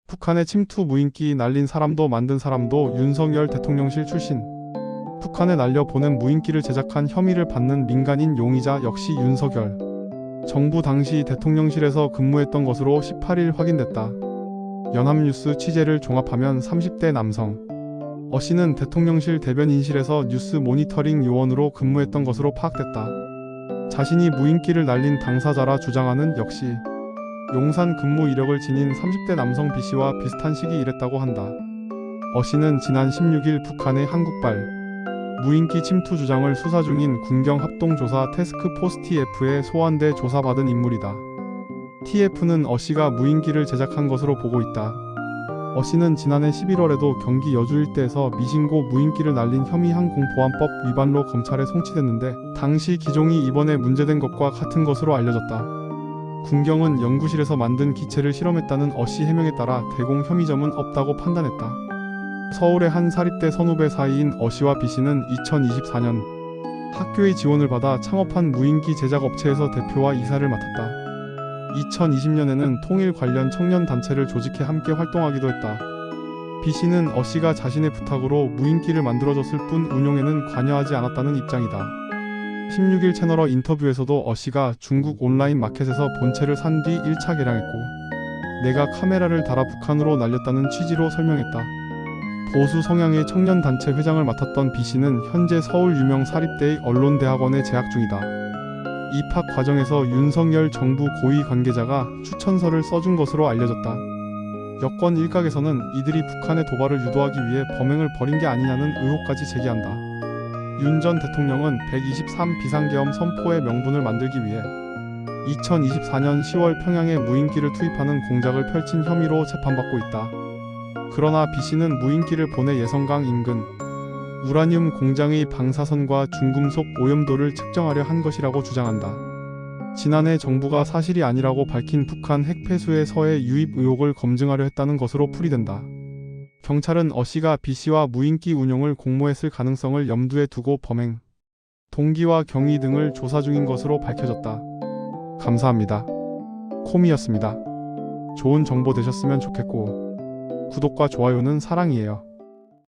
북한의 침투 무인기 날린 사람도 만든 사람도 윤석열 대통령실 출신. 북한에 날려보낸 무인기를 제작한 혐의를 받는 민간인 용의자 역시 윤석열. 정부 당시 대통령실에서 근무했던 것으로 18일 확인됐다. 연합뉴스 취재를 종합하면 30대 남성. 어 씨는 대통령실 대변인실에서 뉴스 모니터링 요원으로 근무했던 것으로 파악됐다. 자신이 무인기를 날린 당사자라 주장하는 역시 용산 근무 이력을 지닌 30대 남성 B씨와 비슷한 시기 일했다고 한다. 어 씨는 지난 16일 북한의 한국발 무인기 침투 주장을 수사 중인 군경합동조사 태스크포스 TF에 소환돼 조사받은 인물이다. TF는 어 씨가 무인기를 제작한 것으로 보고 있다. 어 씨는 지난해 11월에도 경기 여주 일대에서 미신고 무인기를 날린 혐의 항공보안법 위반로 검찰에 송치됐는데 당시 기종이 이번에 문제된 것과 같은 것으로 알려졌다. 군경은 연구실에서 만든 기체를 실험했다는 어 씨 해명에 따라 대공 혐의점은 없다고 판단했다. 서울의 한 사립대 선후배 사이인 어 씨와 B 씨는 2024년 학교의 지원을 받아 창업한 무인기 제작 업체에서 대표와 이사를 맡았다. 2020년에는 통일 관련 청년 단체를 조직해 함께 활동하기도 했다. B 씨는 어 씨가 자신의 부탁으로 무인기를 만들어줬을 뿐 운용에는 관여하지 않았다는 입장이다. 16일 채널어 인터뷰에서도 어 씨가 중국 온라인 마켓에서 본체를 산 뒤 1차 개량했고 내가 카메라를 달아 북한으로 날렸다는 취지로 설명했다. 보수 성향의 청년단체 회장을 맡았던 B 씨는 현재 서울 유명 사립대의 언론대학원에 재학 중이다. 입학 과정에서 윤석열 정부 고위 관계자가 추천서를 써준 것으로 알려졌다. 여권 일각에서는 이들이 북한의 도발을 유도하기 위해 범행을 벌인 게 아니냐는 의혹까지 제기한다. 윤 전 대통령은 123 비상계엄 선포의 명분을 만들기 위해 2024년 10월 평양에 무인기를 투입하는 공작을 펼친 혐의로 재판받고 있다. 그러나 B 씨는 무인기를 보내 예성강 인근 우라늄 공장의 방사선과 중금속 오염도를 측정하려 한 것이라고 주장한다. 지난해 정부가 사실이 아니라고 밝힌 북한 핵폐수의 서해 유입 의혹을 검증하려 했다는 것으로 풀이된다. 경찰은 어 씨가 B 씨와 무인기 운용을 공모했을 가능성을 염두에 두고 범행 동기와 경위 등을 조사 중인 것으로 밝혀졌다. 감사합니다. 코미였습니다. 좋은 정보 되셨으면 좋겠고 구독과 좋아요는 사랑이에요.